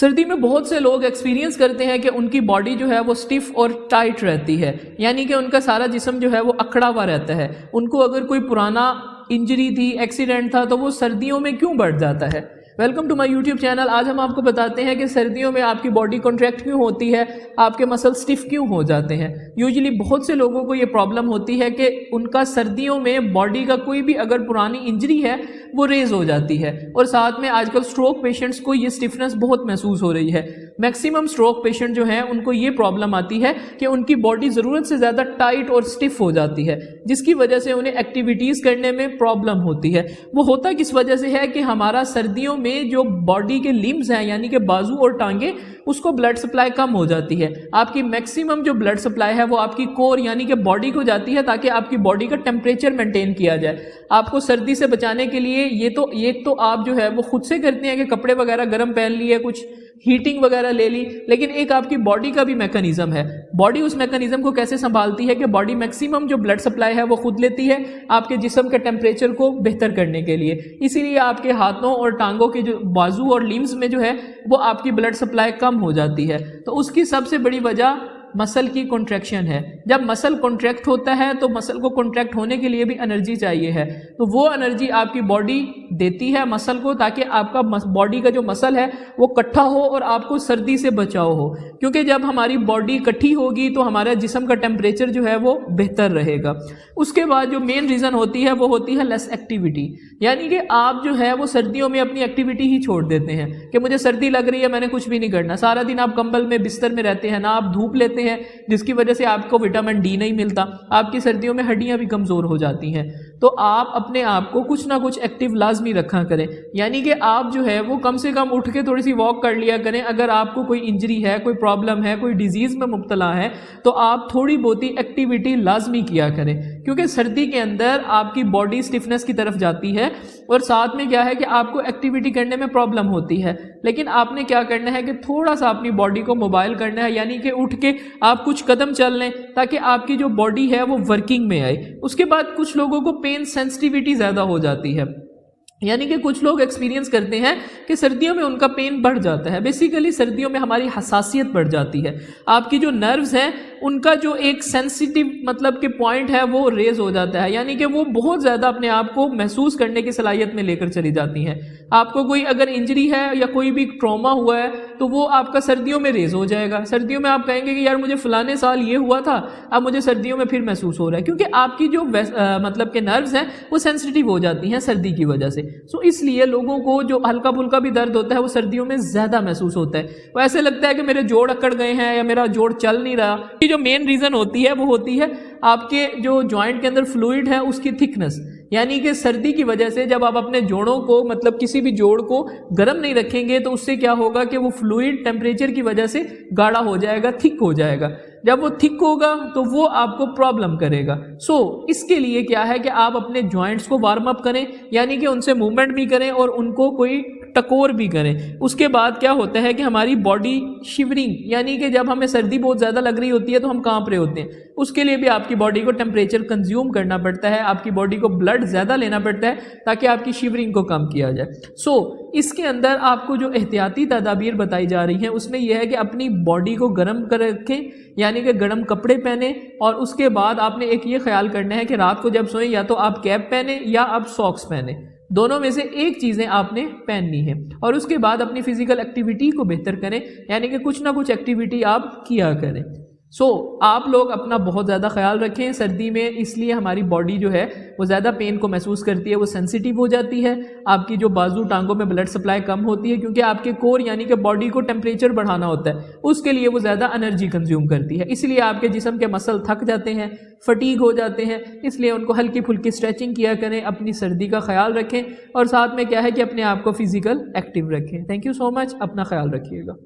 सर्दी में बहुत से लोग एक्सपीरियंस करते हैं कि उनकी बॉडी जो है वो स्टिफ और टाइट रहती है, यानी कि उनका सारा जिस्म जो है वो अकड़ा हुआ रहता है। उनको अगर कोई पुराना इंजरी थी, एक्सीडेंट था, तो वो सर्दियों में क्यों बढ़ जाता है। Welcome to my YouTube channel. आज हम आपको बताते हैं कि सर्दियों में आपकी बॉडी कॉन्ट्रैक्ट क्यों होती है, आपके मसल स्टिफ क्यों हो जाते हैं। यूजुअली बहुत से लोगों को ये प्रॉब्लम होती है कि उनका सर्दियों में बॉडी का कोई भी अगर पुरानी इंजरी है वो रेज हो जाती है, और साथ में आजकल स्ट्रोक पेशेंट्स को ये स्टिफनेस बहुत महसूस हो रही है। मैक्सिमम स्ट्रोक पेशेंट जो हैं उनको ये प्रॉब्लम आती है कि उनकी बॉडी ज़रूरत से ज़्यादा टाइट और स्टिफ हो जाती है, जिसकी वजह से उन्हें एक्टिविटीज़ करने में प्रॉब्लम होती है। वो होता किस वजह से है कि हमारा सर्दियों में जो बॉडी के लिम्स हैं, यानी कि बाजू और टांगे, उसको ब्लड सप्लाई कम हो जाती है। आपकी मैक्सिमम जो ब्लड सप्लाई है वो आपकी कोर यानी कि बॉडी को जाती है, ताकि आपकी बॉडी का टेम्परेचर मेंटेन किया जाए। आपको सर्दी से बचाने के लिए ये तो आप जो है वो खुद से करते हैं कि कपड़े वगैरह गर्म पहन लिए, कुछ हीटिंग वगैरह ले ली, लेकिन एक आपकी बॉडी का भी मैकेनिज्म है। बॉडी उस मैकेनिज्म को कैसे संभालती है कि बॉडी मैक्सिमम जो ब्लड सप्लाई है वो खुद लेती है आपके जिस्म के टेम्परेचर को बेहतर करने के लिए। इसीलिए आपके हाथों और टांगों के जो बाजू और लिम्स में जो है वो आपकी ब्लड सप्लाई कम हो जाती है। तो उसकी सबसे बड़ी वजह मसल की कॉन्ट्रैक्शन है। जब मसल कॉन्ट्रैक्ट होता है तो मसल को कॉन्ट्रैक्ट होने के लिए भी एनर्जी चाहिए है, तो वो एनर्जी आपकी बॉडी देती है मसल को, ताकि आपका बॉडी का जो मसल है वो इकट्ठा हो और आपको सर्दी से बचाव हो। क्योंकि जब हमारी बॉडी इकट्ठी होगी तो हमारे जिस्म का टेम्परेचर जो है वो बेहतर रहेगा। उसके बाद जो मेन रीज़न होती है वो होती है लेस एक्टिविटी, यानी कि आप जो है वो सर्दियों में अपनी एक्टिविटी ही छोड़ देते हैं कि मुझे सर्दी लग रही है, मैंने कुछ भी नहीं करना। सारा दिन आप कंबल में बिस्तर में रहते हैं, ना आप धूप लेते हैं, जिसकी वजह से आपको विटामिन डी नहीं मिलता। आपकी सर्दियों में हड्डियां भी कमज़ोर हो जाती हैं। तो आप अपने आप को कुछ ना कुछ एक्टिव लाजमी रखा करें, यानी कि आप जो है वो कम से कम उठ के थोड़ी सी वॉक कर लिया करें। अगर आपको कोई इंजरी है, कोई प्रॉब्लम है, कोई डिजीज़ में मुब्तला है, तो आप थोड़ी बहुत एक्टिविटी लाजमी किया करें, क्योंकि सर्दी के अंदर आपकी बॉडी स्टिफनेस की तरफ जाती है, और साथ में क्या है कि आपको एक्टिविटी करने में प्रॉब्लम होती है। लेकिन आपने क्या करना है कि थोड़ा सा अपनी बॉडी को मोबाइल करना है, यानी कि उठ के आप कुछ कदम चल लें ताकि आपकी जो बॉडी है वो वर्किंग में आए। उसके बाद कुछ लोगों को पेन सेंसिटिविटी ज़्यादा हो जाती है, यानी कि कुछ लोग एक्सपीरियंस करते हैं कि सर्दियों में उनका पेन बढ़ जाता है। बेसिकली सर्दियों में हमारी हसासियत बढ़ जाती है, आपकी जो नर्व्स हैं उनका जो एक सेंसिटिव मतलब के पॉइंट है वो रेज हो जाता है, यानी कि वो बहुत ज़्यादा अपने आप को महसूस करने की सलाहियत में लेकर चली जाती हैं। आपको कोई अगर इंजरी है या कोई भी ट्रॉमा हुआ है तो वो आपका सर्दियों में रेज हो जाएगा। सर्दियों में आप कहेंगे कि यार मुझे फलाने साल ये हुआ था, अब मुझे सर्दियों में फिर महसूस हो रहा है, क्योंकि आपकी जो मतलब के नर्व्स हैं वो सेंसिटिव हो जाती हैं सर्दी की वजह से। सो इसलिए लोगों को जो हल्का फुल्का भी दर्द होता है वो सर्दियों में ज़्यादा महसूस होता है। वो ऐसे लगता है कि मेरे जोड़ अकड़ गए हैं या मेरा जोड़ चल नहीं रहा। ये जो मेन रीज़न होती है वो होती है आपके जो जॉइंट के अंदर फ्लूइड है उसकी थिकनेस, यानी कि सर्दी की वजह से जब आप अपने जोड़ों को मतलब किसी भी जोड़ को गर्म नहीं रखेंगे तो उससे क्या होगा कि वो फ्लूइड टेम्परेचर की वजह से गाढ़ा हो जाएगा, थिक हो जाएगा। जब वो थिक होगा तो वो आपको प्रॉब्लम करेगा। इसके लिए क्या है कि आप अपने जॉइंट्स को वार्म अप करें, यानी कि उनसे मूवमेंट भी करें और उनको कोई टकोर भी करें। उसके बाद क्या होता है कि हमारी बॉडी शिवरिंग, यानी कि जब हमें सर्दी बहुत ज़्यादा लग रही होती है तो हम कांप रहे होते हैं, उसके लिए भी आपकी बॉडी को टेम्परेचर कंज्यूम करना पड़ता है, आपकी बॉडी को ब्लड ज़्यादा लेना पड़ता है ताकि आपकी शिवरिंग को कम किया जाए। इसके अंदर आपको जो एहतियाती तदाबीर बताई जा रही हैं उसमें यह है कि अपनी बॉडी को गर्म कर रखें, यानी कि गर्म कपड़े पहने, और उसके बाद आपने एक ये ख्याल करना है कि रात को जब सोएं या तो आप कैप पहने या आप सॉक्स पहने, दोनों में से एक चीज़ें आपने पहननी है। और उसके बाद अपनी फिजिकल एक्टिविटी को बेहतर करें, यानी कि कुछ ना कुछ एक्टिविटी आप किया करें। आप लोग अपना बहुत ज़्यादा ख्याल रखें सर्दी में, इसलिए हमारी बॉडी जो है वो ज़्यादा पेन को महसूस करती है, वो सेंसिटिव हो जाती है। आपकी जो बाजू टांगों में ब्लड सप्लाई कम होती है, क्योंकि आपके कोर यानी कि बॉडी को टेम्परेचर बढ़ाना होता है, उसके लिए वो ज़्यादा एनर्जी कंज्यूम करती है। इसलिए आपके जिस्म के मसल थक जाते हैं, फटीग हो जाते हैं, इसलिए उनको हल्की फुल्की स्ट्रेचिंग किया करें, अपनी सर्दी का ख्याल रखें, और साथ में क्या है कि अपने आप को फिजिकल एक्टिव रखें। थैंक यू सो मच, अपना ख्याल रखिएगा।